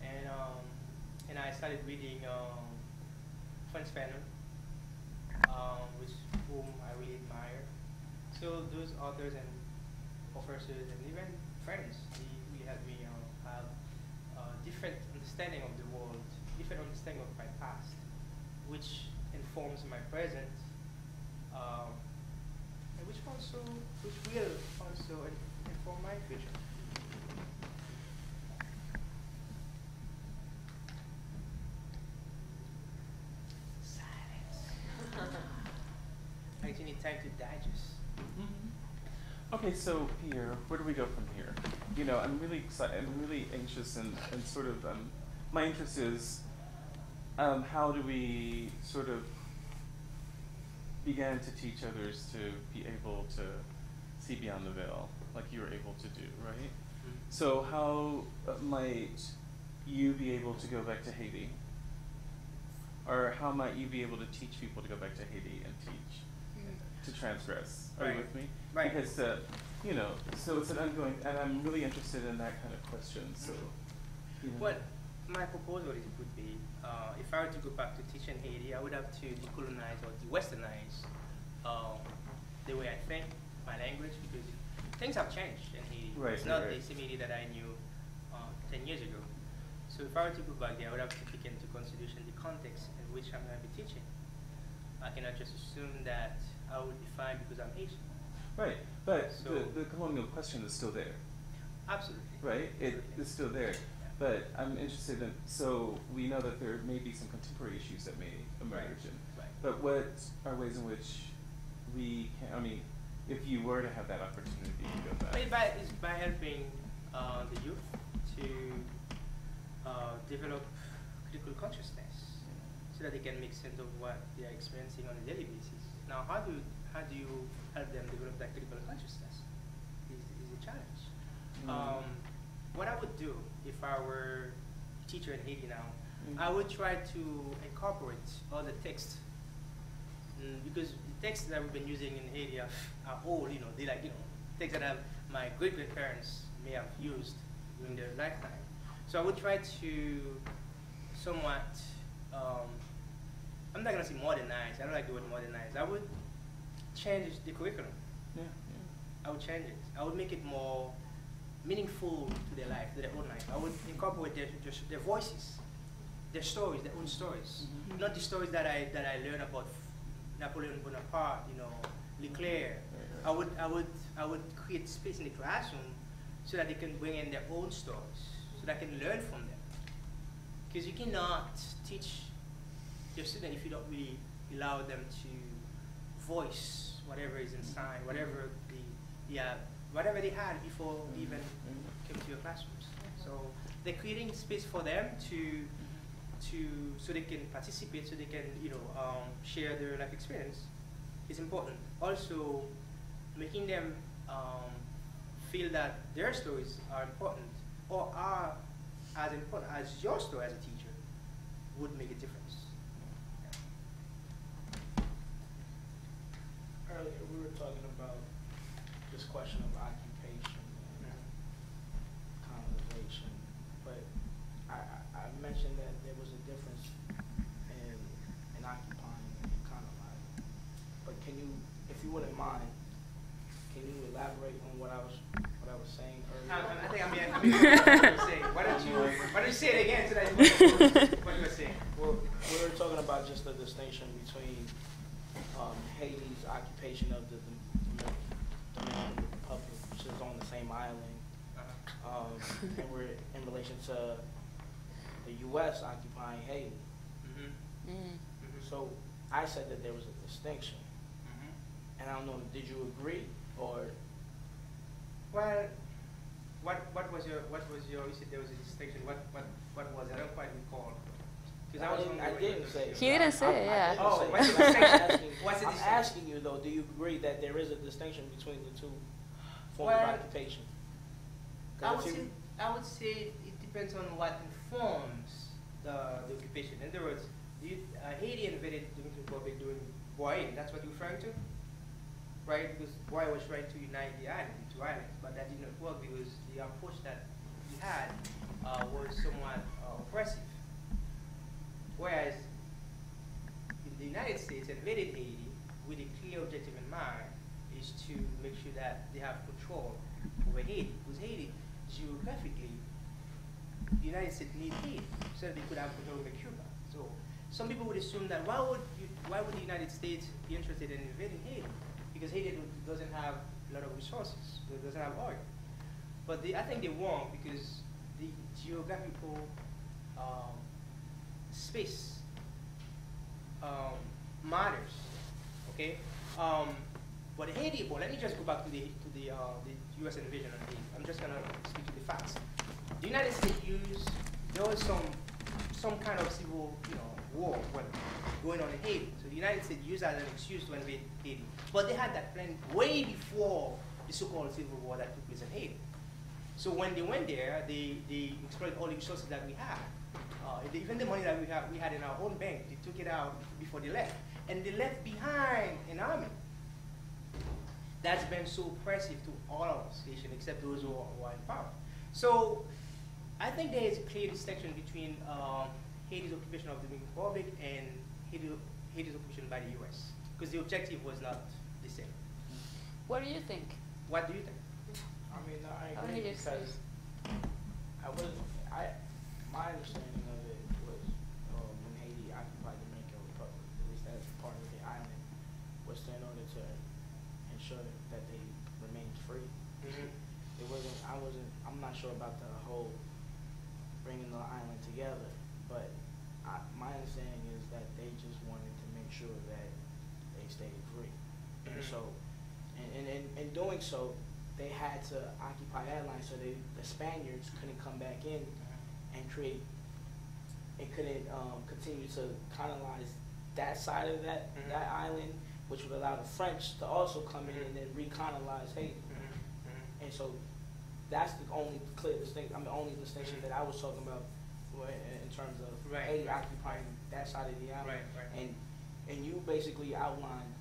and I started reading Franz Fanon, whom I really admire. So those authors and professors and even friends, they really helped me have different understanding of the world, different understanding of my past, which informs my present, and which will also inform my future. Silence. I think you need time to digest. Okay, so Pierre, where do we go from here? You know, I'm really excited. I'm really anxious and sort of my interest is how do we sort of begin to teach others to be able to see beyond the veil, like you were able to do, right? Mm-hmm. So how might you be able to go back to Haiti? Or how might you be able to teach people to go back to Haiti and teach, to transgress? Are you with me? Right. Because, you know, so it's an ongoing, and I'm really interested in that kind of question, so. You know. Well, my proposal would be, if I were to go back to teach in Haiti, I would have to decolonize or de-westernize the way I think, my language, because things have changed in Haiti. Right, it's not the same Haiti that I knew 10 years ago. So if I were to go back there, I would have to take into consideration the context in which I'm going to be teaching. I cannot just assume that I would be fine because I'm Haitian. Right, but So the colonial question is still there, absolutely. right? It Absolutely. is still there. But I'm interested in, so we know that there may be some contemporary issues that may emerge. And, Right. but what are ways in which we can, I mean, if you were to have that opportunity to go back? It's by helping the youth to develop critical consciousness so that they can make sense of what they are experiencing on a daily basis. Now, how do you help them develop that critical consciousness is a challenge. What I would do if I were a teacher in Haiti now, I would try to incorporate all the text, because the texts that we've been using in Haiti are old. They texts that my great grandparents may have used during their lifetime. So I would try to somewhat. I'm not gonna say modernize. I don't like the word modernize. I would change the curriculum. Yeah. I would change it. I would make it more meaningful to their life, to their own life. I would incorporate their voices, their stories, their own stories. Not the stories that I learned about Napoleon Bonaparte, Leclerc. I would create space in the classroom so that they can bring in their own stories, so that I can learn from them. Because you cannot teach your student if you don't really allow them to voice whatever is inside, whatever whatever they had before they even came to your classrooms. So they're creating space for them so they can participate, so they can share their life experience is important. Also, making them feel that their stories are important or are as important as your story as a teacher would make a difference. Earlier we were talking about this question of occupation and colonization, but I mentioned that there was a difference in occupying and colonizing. But can you, if you wouldn't mind, can you elaborate on what I was saying earlier? I think I'm what you're saying. Why don't you say it again so that what you were saying? Well, we were talking about just the distinction between Haiti's occupation of the Dominican Republic, which is on the same island, and we're in relation to the U.S. occupying Haiti. So I said that there was a distinction, and I don't know, did you agree or? Well, what was your you said there was a distinction. What was it? I don't quite recall. I didn't say it. He didn't say it, yeah. Oh, What's what's the I'm distinction? asking you though, do you agree that there is a distinction between the two forms Well, of occupation? I would say it depends on what informs the occupation. In other words, Haiti invaded the Dominican Republic during Boy. That's what you're referring to, right? Because Boy was trying to unite the island, the two islands, but that did not work because the approach that he had was somewhat oppressive. Whereas the United States invaded Haiti with a clear objective in mind, is to make sure that they have control over Haiti. Because Haiti, geographically, the United States needs Haiti so that they could have control over Cuba. So some people would assume that why would the United States be interested in invading Haiti? Because Haiti doesn't have a lot of resources, it doesn't have oil. But I think they're wrong because the geographical space matters, okay? But Haiti, let me just go back to the U.S. invasion of Haiti. I'm just gonna speak to the facts. The United States there was some kind of civil, war going on in Haiti. So the United States used that as an excuse to invade Haiti. But they had that plan way before the so-called civil war that took place in Haiti. So when they went there, they exploited all the resources that we had. Even the money that we had in our own bank, they took it out before they left. And they left behind an army that's been so oppressive to all of us, Haitians, except those who are in power. So I think there is a clear distinction between Haiti's occupation of the Dominican Republic and Haiti's occupation by the U.S. because the objective was not the same. What do you think? What do you think? I mean, I Oh, agree he just because my understanding of it was when Haiti occupied the Dominican Republic, at least as part of the island, was in order to ensure that they remained free. It wasn't. I'm not sure about the whole bringing the island together, but my understanding is that they just wanted to make sure that they stayed free, and so, in doing so, they had to occupy that line so the Spaniards couldn't come back in and create. It couldn't continue to colonize that side of that island, which would allow the French to also come in and then recolonize Haiti. And so that's the only clear distinction. I mean, only distinction that I was talking about well, in terms of Right. Haiti occupying that side of the island, Right. and you basically outlined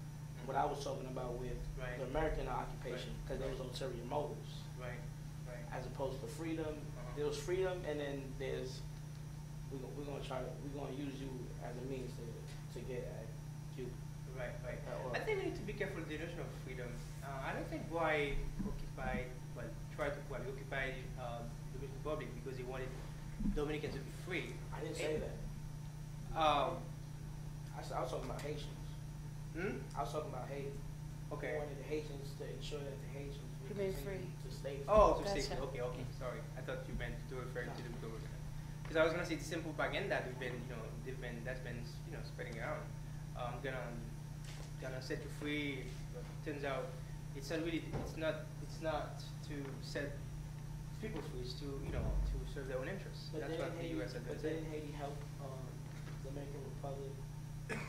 what I was talking about with Right. the American occupation, because there was ulterior motives, Right. Right. as opposed to freedom. Uh-huh. There was freedom, and then there's we're gonna use you as a means to get at you. Right. Right. Or- I think we need to be careful with the notion of freedom. I don't think why occupied the Dominican Republic because he wanted Dominicans to be free. I didn't say that. I was talking about Haitians. I was talking about Haiti. Okay. They wanted the Haitians to ensure that the Haitians would Remain continue free. to stay free. Oh, to Gotcha. say okay. Sorry, I thought you meant to refer to the government. Because I was gonna say the simple propaganda that's been spreading around. Gonna set you free. But turns out it's not to set people free. It's to serve their own interests. But That's what the Haiti, U.S. has been but saying. didn't Haiti help the Dominican Republic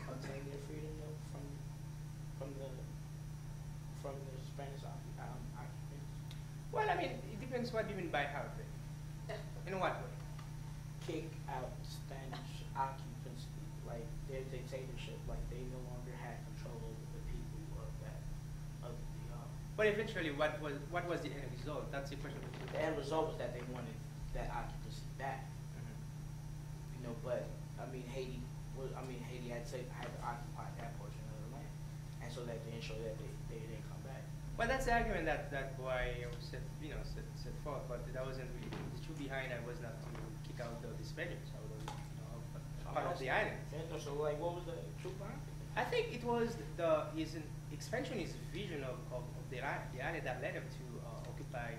obtain their freedom though from the Spanish occupants? Well, I mean, it depends what you mean by help. In what way? Kick out Spanish occupants, like their dictatorship, like they no longer had control over the people of the. But eventually, what was the end result? That's the question. The end result was that they wanted that occupancy back. You know, but Haiti had to occupy that portion of the land, and so that they ensure that they didn't come back. Well, that's the argument that boy set forth, but that wasn't really the truth behind it was not to kick out the Spaniards out of part of the island. So, like, what was the truth behind it? I think it was his expansionist vision of the island that led him to occupy,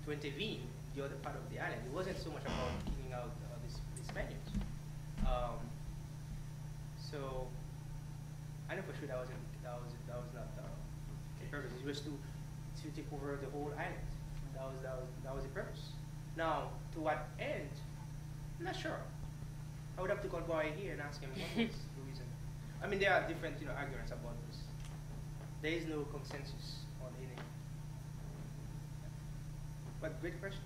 to intervene the other part of the island. It wasn't so much about kicking out the Spaniards. So I know for sure that was not the purpose. It was to take over the whole island. That was the purpose. Now, to what end? I'm not sure. I would have to call Boy here and ask him what was the reason. I mean, there are different arguments about this. There is no consensus on anything. But great question.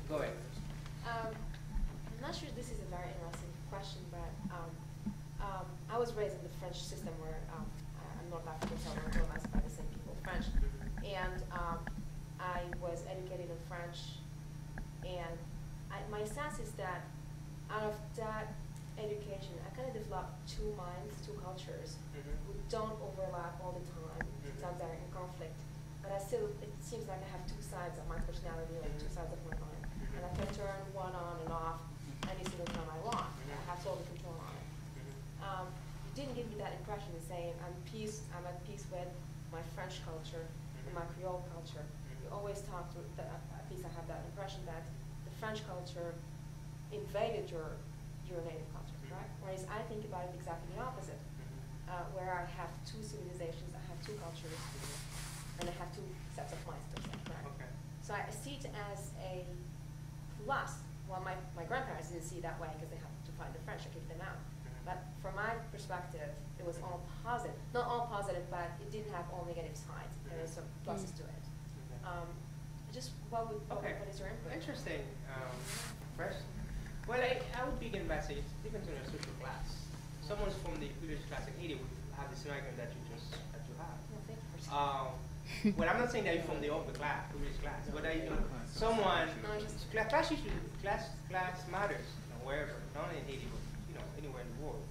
Go ahead. I'm not sure this is a very interesting question, but I was raised in the French system where I'm North African, so I'm colonized by the same people, French. And I was educated in French, and my sense is that out of that education, I kind of developed two minds, two cultures, who don't overlap all the time. Sometimes they're in conflict, but it seems like I have two sides of my personality, like two sides of my mind, and I can turn one on and off any single time I want. I have total control on it. You didn't give me that impression of saying I'm at peace with my French culture and my Creole culture. You always talk to, at least I have that impression that the French culture invaded your native culture, correct? Whereas I think about it exactly the opposite, where I have two civilizations, I have two cultures, and I have two sets of minds, per se, correct? Okay. So I see it as a plus. Well, my grandparents didn't see it that way because they had to find the French and kick them out. But from my perspective, it was all positive. Not all positive, but it didn't have all negative sides. There were some pluses to it. What is your input? Interesting. First, well, I would begin by saying it depends on your social class. Someone from the privileged class in Haiti would have the same argument that you have. No, thank you for Well, I'm not saying that you're from the upper class, privileged class, but someone class matters, wherever, not only in Haiti, but anywhere in the world.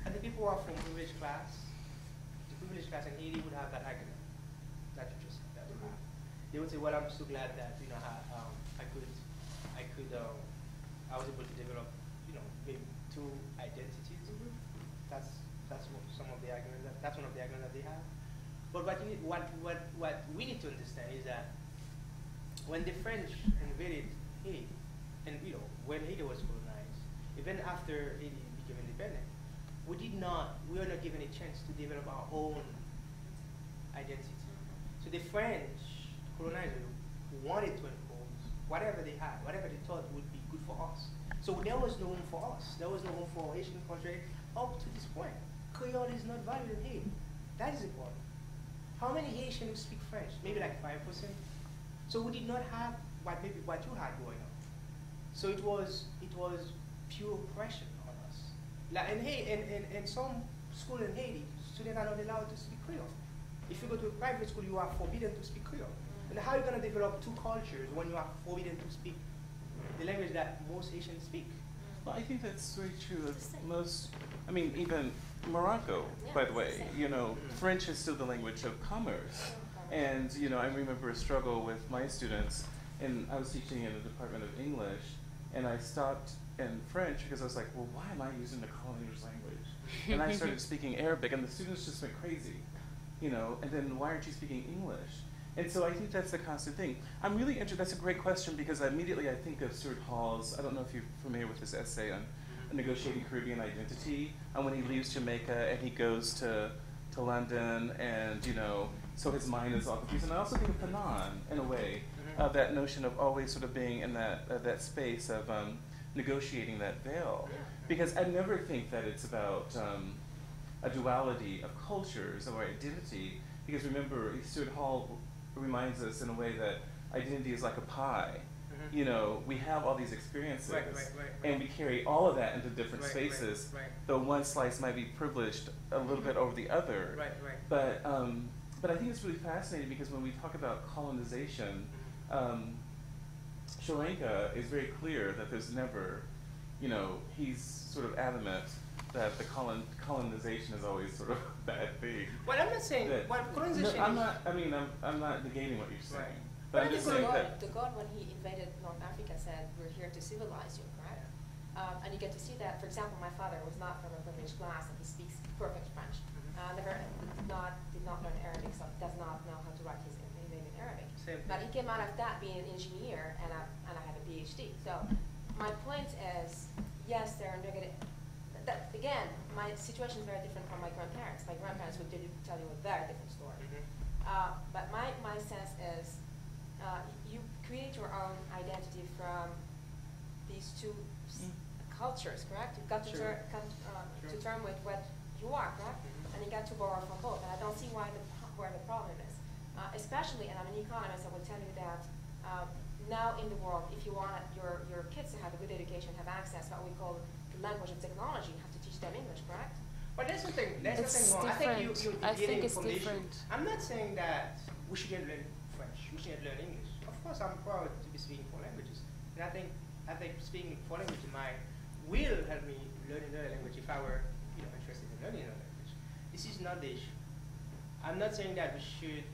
And the people who are from privileged class, the privileged class in Haiti would have that argument that you just said. They would say, well, I'm so glad that I was able to develop maybe two identities. That's some of the arguments. That's one of the arguments that they have. But what we need to understand is that when the French invaded Haiti, and when Haiti was colonized, even after Haiti became independent, we were not given a chance to develop our own identity. So the French colonizer wanted to impose whatever they had, whatever they thought would be good for us. So there was no room for us. There was no room for Haitian culture up to this point. Creole is not valued in Haiti. That is important. how many Haitians speak French? Maybe like 5%. So we did not have what you had going on. So it was pure oppression on us. Like in some school in Haiti, students are not allowed to speak Creole. If you go to a private school, you are forbidden to speak Creole. And how are you going to develop two cultures when you are forbidden to speak the language that most Haitians speak? Well, I think that's very true of most, I mean, even Morocco, by the way, you know, French is still the language of commerce. And, you know, I remember a struggle with my students, and I was teaching in the Department of English, and I stopped in French because I was like, well, why am I using the colonial language? And I started speaking Arabic, and the students just went crazy, you know, and then why aren't you speaking English? And so I think that's the constant thing. I'm really interested, that's a great question, because immediately I think of Stuart Hall's, I don't know if you're familiar with this essay on negotiating Caribbean identity, and when he leaves Jamaica and he goes to London, and, you know, so his mind is all confused. And I also think of Fanon, in a way, that notion of always sort of being in that space of negotiating that veil. Because I never think that it's about a duality of cultures or identity, because remember, Stuart Hall reminds us in a way that identity is like a pie. You know, we have all these experiences, and we carry all of that into different spaces, though one slice might be privileged a little bit over the other. But I think it's really fascinating because when we talk about colonization, Sri Lanka is very clear that there's never, you know, he's sort of adamant that the colonization is always sort of a bad thing. Well, I'm not saying colonization. No, I'm not negating what you're saying. But I'm just saying that the God, when he invaded North Africa, said, "We're here to civilize you," correct? And you get to see that. For example, my father was not from a privileged class, and he speaks perfect French. Did not learn Arabic, so does not know how to write his name in Arabic. But he came out of that being an engineer, and I had a PhD. So my point is, yes, there are negative. That, again, my situation is very different from my grandparents. My grandparents would tell you a very different story. But my sense is, you create your own identity from these two cultures, correct? You've got to come to term with what you are, correct? And you got to borrow from both. And I don't see where the problem is. Especially, and I'm an economist, I will tell you that now in the world, if you want your kids to have a good education, have access to what we call the language of technology, you have to teach them English, correct? But that's the thing. That's the thing wrong. I think it's different. I'm not saying that we shouldn't learn French. We shouldn't learn English. Of course, I'm proud to be speaking 4 languages, and I think speaking 4 languages will help me learn another language if I were, interested in learning another language. This is not the issue. I'm not saying that we should